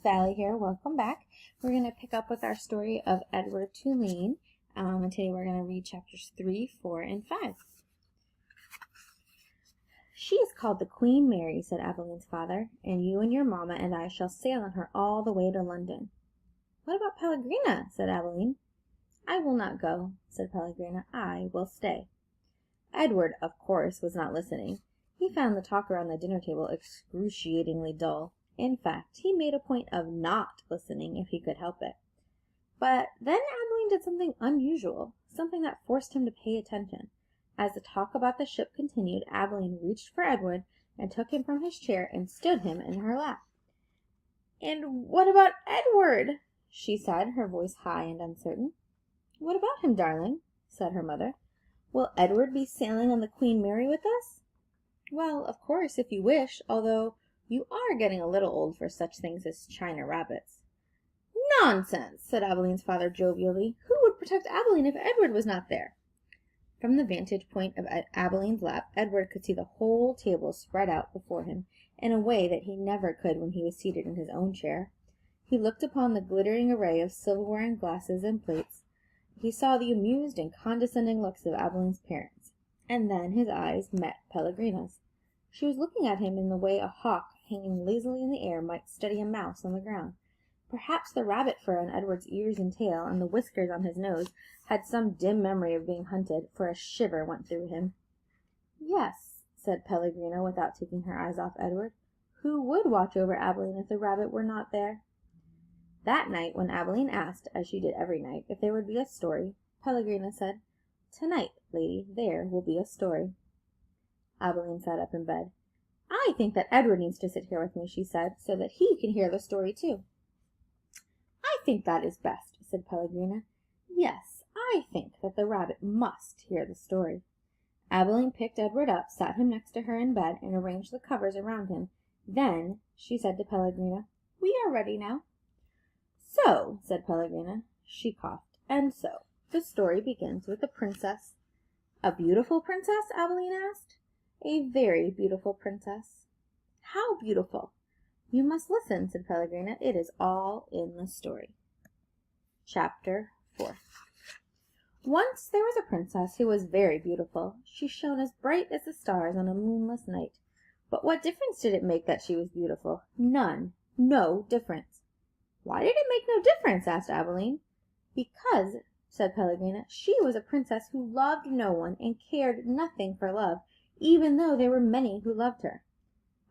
Valle here. Welcome back. We're going to pick up with our story of Edward Tulane, and today we're going to read chapters 3, 4, and 5. "She is called the Queen Mary," said Abeline's father, "and you and your mamma and I shall sail on her all the way to London." "What about Pellegrina?" said Abeline. "I will not go," said Pellegrina. "I will stay." Edward, of course, was not listening. He found the talk around the dinner table excruciatingly dull. In fact, he made a point of not listening if he could help it. But then Abeline did something unusual, something that forced him to pay attention. As the talk about the ship continued, Abeline reached for Edward and took him from his chair and stood him in her lap. "And what about Edward?" she said, her voice high and uncertain. "What about him, darling?" said her mother. "Will Edward be sailing on the Queen Mary with us?" "Well, of course, if you wish, although you are getting a little old for such things as China rabbits." "Nonsense!" said Abeline's father jovially. "Who would protect Abeline if Edward was not there?" From the vantage point of Abeline's lap, Edward could see the whole table spread out before him in a way that he never could when he was seated in his own chair. He looked upon the glittering array of silverware and glasses and plates. He saw the amused and condescending looks of Abeline's parents, and then his eyes met Pellegrina's. She was looking at him in the way a hawk hanging lazily in the air might study a mouse on the ground. Perhaps the rabbit fur on Edward's ears and tail, and the whiskers on his nose, had some dim memory of being hunted, for a shiver went through him. "Yes," said Pellegrina, without taking her eyes off Edward. "Who would watch over Abeline if the rabbit were not there?" That night, when Abeline asked, as she did every night, if there would be a story, Pellegrina said, "Tonight, lady, there will be a story." Abeline sat up in bed. "I think that Edward needs to sit here with me," she said, "so that he can hear the story too." "I think that is best," said Pellegrina. "Yes, I think that the rabbit must hear the story." Abeline picked Edward up, sat him next to her in bed, and arranged the covers around him. Then she said to Pellegrina, "We are ready now." "So," said Pellegrina. She coughed. "And so, the story begins with a princess." "A beautiful princess?" Abeline asked. "A very beautiful princess." "How beautiful?" "You must listen," said Pellegrina. "It is all in the story." Chapter 4. Once there was a princess who was very beautiful. She shone as bright as the stars on a moonless night. But what difference did it make that she was beautiful? None. No difference. "Why did it make no difference?" asked Abeline. "Because," said Pellegrina, "she was a princess who loved no one and cared nothing for love, even though there were many who loved her."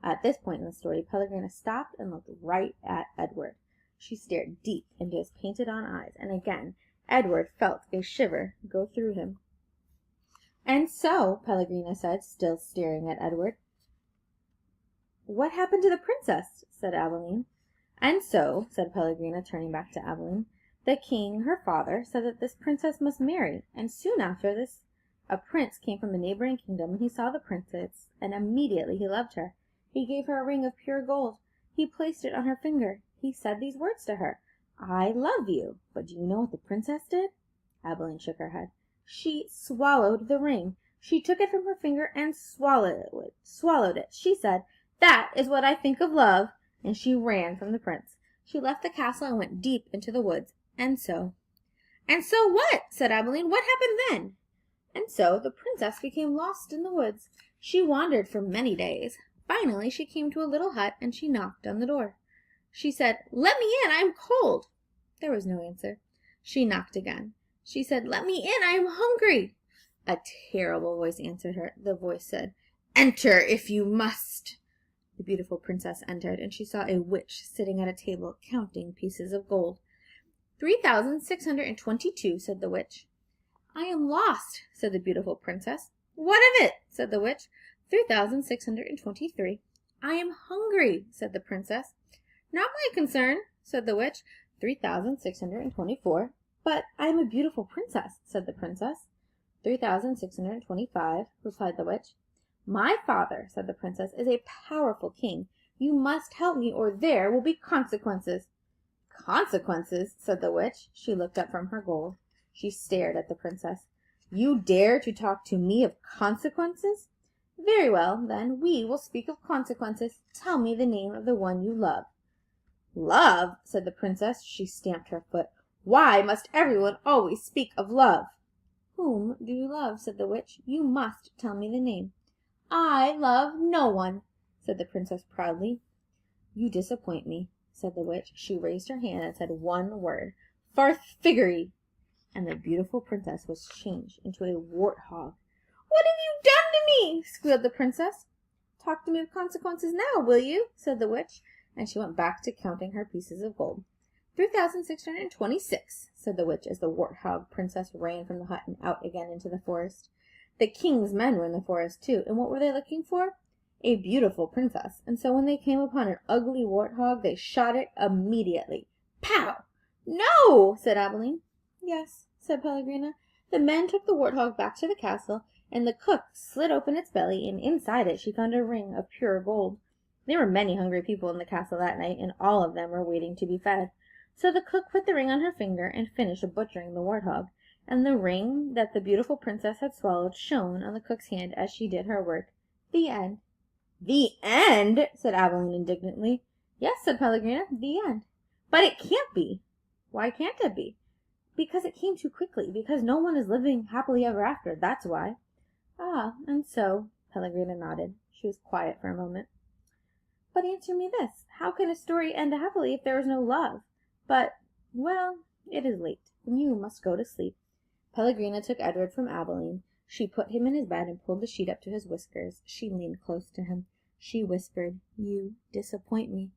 At this point in the story, Pellegrina stopped and looked right at Edward. She stared deep into his painted-on eyes, and again Edward felt a shiver go through him. "And so," Pellegrina said, still staring at Edward. "What happened to the princess?" said Abeline. "And so," said Pellegrina, turning back to Abeline, "the king, her father, said that this princess must marry, and soon after this a prince came from the neighboring kingdom, and he saw the princess, and immediately he loved her. He gave her a ring of pure gold. He placed it on her finger. He said these words to her, 'I love you.' But do you know what the princess did?" Abeline shook her head. "She swallowed the ring. She took it from her finger and swallowed it. She said, 'That is what I think of love,' and she ran from the prince. She left the castle and went deep into the woods. And so—" "And so what?" said Abeline. "What happened then?" "And so the princess became lost in the woods. She wandered for many days. Finally she came to a little hut, and she knocked on the door. She said, 'Let me in, I am cold.' There was no answer. She knocked again. She said, 'Let me in, I am hungry.' A terrible voice answered her. The voice said, 'Enter if you must.' The beautiful princess entered, and she saw a witch sitting at a table counting pieces of gold. 3,622, said the witch. "I am lost," said the beautiful princess. "What of it?" said the witch. 3,623. "I am hungry," said the princess. "Not my concern," said the witch. 3,624. "But I am a beautiful princess," said the princess. 3,625, replied the witch. "My father," said the princess, "is a powerful king. You must help me, or there will be consequences." "Consequences?" said the witch. She looked up from her gold. She stared at the princess. "You dare to talk to me of consequences? Very well, then, we will speak of consequences. Tell me the name of the one you love." Love, said the princess. She stamped her foot. Why must everyone always speak of love? Whom do you love, said the witch. You must tell me the name. I love no one, said the princess proudly. You disappoint me, said the witch. She raised her hand and said one word. Farthiggery. And the beautiful princess was changed into a warthog. What have you done to me? Squealed the princess. Talk to me of consequences now, will you? Said the witch, and she went back to counting her pieces of gold. 3,626, said the witch as the warthog princess ran from the hut and out again into the forest. The king's men were in the forest too, and what were they looking for? A beautiful princess, and so when they came upon an ugly warthog, they shot it immediately. Pow! No, said Abilene. Yes, said Pellegrina. The men took the warthog back to the castle, and the cook slit open its belly, and inside it she found a ring of pure gold. There were many hungry people in the castle that night, and all of them were waiting to be fed. So the cook put the ring on her finger and finished butchering the warthog, and the ring that the beautiful princess had swallowed shone on the cook's hand as she did her work. The end. The end, said Abilene indignantly. Yes, said Pellegrina, the end. But it can't be. Why can't it be? Because it came too quickly, because no one is living happily ever after, that's why. Ah, and so, Pellegrina nodded. She was quiet for a moment. But answer me this, how can a story end happily if there is no love? But, well, it is late, and you must go to sleep. Pellegrina took Edward from Abilene. She put him in his bed and pulled the sheet up to his whiskers. She leaned close to him. She whispered, You disappoint me.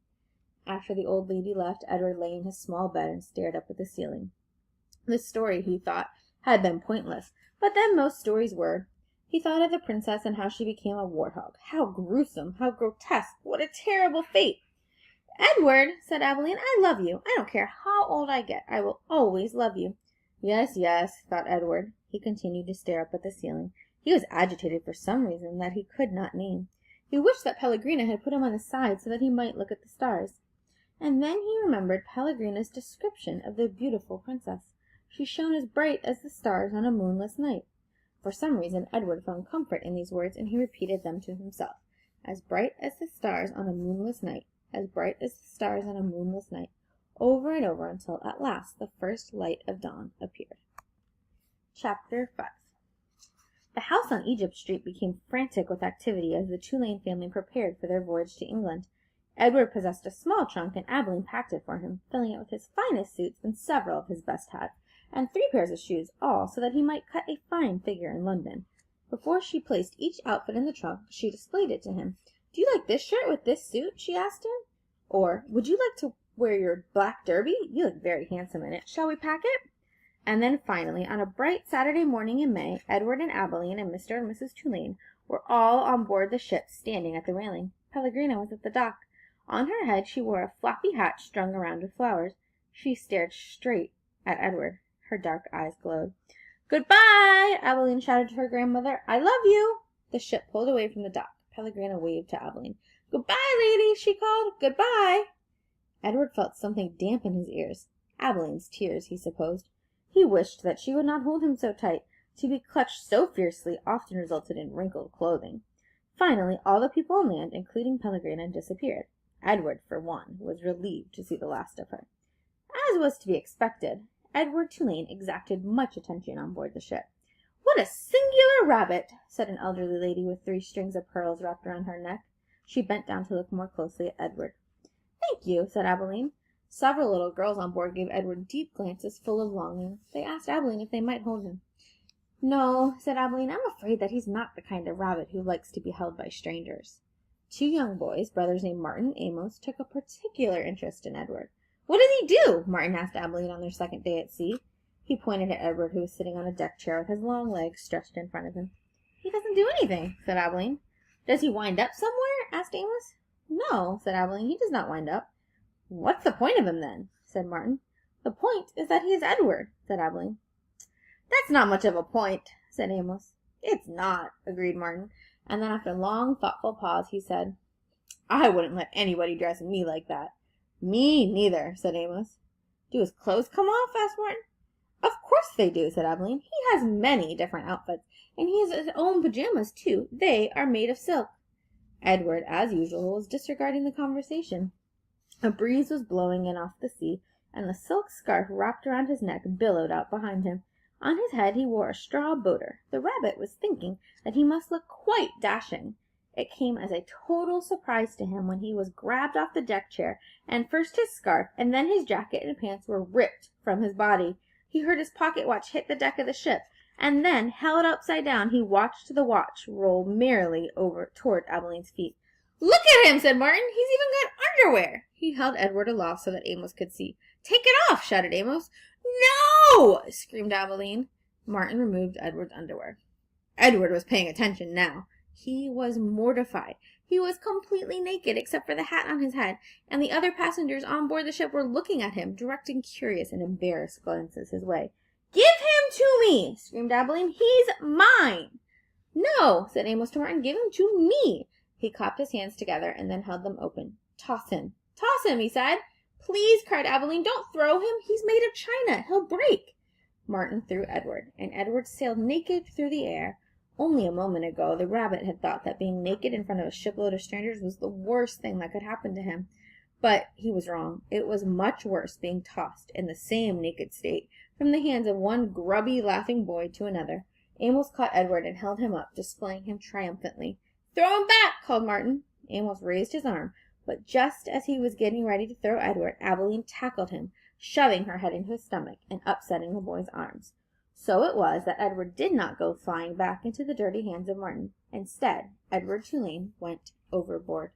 After the old lady left, Edward lay in his small bed and stared up at the ceiling. This story, he thought, had been pointless, but then most stories were. He thought of the princess and how she became a warthog. How gruesome, how grotesque, what a terrible fate. Edward, said Abilene, I love you. I don't care how old I get. I will always love you. Yes, yes, thought Edward. He continued to stare up at the ceiling. He was agitated for some reason that he could not name. He wished that Pellegrina had put him on his side so that he might look at the stars. And then he remembered Pellegrina's description of the beautiful princess. She shone as bright as the stars on a moonless night. For some reason Edward found comfort in these words, and he repeated them to himself. As bright as the stars on a moonless night, as bright as the stars on a moonless night, over and over until at last the first light of dawn appeared. Chapter 5. The house on Egypt Street became frantic with activity as the Tulane family prepared for their voyage to England. Edward possessed a small trunk, and Abilene packed it for him, filling it with his finest suits and several of his best hats, and 3 pairs of shoes, all so that he might cut a fine figure in London. Before she placed each outfit in the trunk, she displayed it to him. Do you like this shirt with this suit? She asked him. Or, would you like to wear your black derby? You look very handsome in it. Shall we pack it? And then finally, on a bright Saturday morning in May, Edward and Abilene and Mr. and Mrs. Tulane were all on board the ship, standing at the railing. Pellegrina was at the dock. On her head she wore a floppy hat strung around with flowers. She stared straight at Edward. Her dark eyes glowed. Goodbye, Abilene shouted to her grandmother. I love you. The ship pulled away from the dock. Pellegrina waved to Abilene. Goodbye, lady, she called. Goodbye. Edward felt something damp in his ears. Abilene's tears, he supposed. He wished that she would not hold him so tight. To be clutched so fiercely often resulted in wrinkled clothing. Finally, all the people on land, including Pellegrina, disappeared. Edward, for one, was relieved to see the last of her. As was to be expected, Edward Tulane exacted much attention on board the ship. What a singular rabbit, said an elderly lady with 3 strings of pearls wrapped around her neck. She bent down to look more closely at Edward. Thank you, said Abilene. Several little girls on board gave Edward deep glances full of longing. They asked Abilene if they might hold him. No, said Abilene, I'm afraid that he's not the kind of rabbit who likes to be held by strangers. 2 young boys, brothers named Martin and Amos, took a particular interest in Edward. What does he do? Martin asked Abilene on their second day at sea. He pointed at Edward, who was sitting on a deck chair with his long legs stretched in front of him. He doesn't do anything, said Abilene. Does he wind up somewhere? Asked Amos. No, said Abilene, he does not wind up. What's the point of him, then? Said Martin. The point is that he is Edward, said Abilene. That's not much of a point, said Amos. It's not, agreed Martin, and then after a long, thoughtful pause, he said, I wouldn't let anybody dress me like that. Me neither, said Amos. Do his clothes come off? Asked Martin. Of course they do, said Abilene. He has many different outfits, and he has his own pajamas, too. They are made of silk. Edward, as usual, was disregarding the conversation. A breeze was blowing in off the sea, and the silk scarf wrapped around his neck billowed out behind him. On his head he wore a straw boater. The rabbit was thinking that he must look quite dashing. It came as a total surprise to him when he was grabbed off the deck chair, and first his scarf and then his jacket and pants were ripped from his body. He heard his pocket watch hit the deck of the ship, and then, held upside down, he watched the watch roll merrily over toward Abeline's feet. "Look at him," said Martin. "He's even got underwear." He held Edward aloft so that Amos could see. "Take it off," shouted Amos. "No!" screamed Abeline. Martin removed Edward's underwear. Edward was paying attention now. He was mortified. He was completely naked except for the hat on his head, and the other passengers on board the ship were looking at him, directing curious and embarrassed glances his way. "Give him to me!" screamed Abeline. "He's mine!" "No," said Amos to Martin. "Give him to me." He clapped his hands together and then held them open. "Toss him. Toss him," he said. "Please," cried Abeline. "Don't throw him. He's made of china. He'll break." Martin threw Edward, and Edward sailed naked through the air. Only a moment ago the rabbit had thought that being naked in front of a shipload of strangers was the worst thing that could happen to him. But he was wrong. It was much worse being tossed in the same naked state from the hands of one grubby, laughing boy to another. Amos caught Edward and held him up, displaying him triumphantly. "Throw him back!" called Martin. Amos raised his arm, but just as he was getting ready to throw Edward, Abeline tackled him, shoving her head into his stomach and upsetting the boy's arms. So it was that Edward did not go flying back into the dirty hands of Martin. Instead, Edward Tulane went overboard.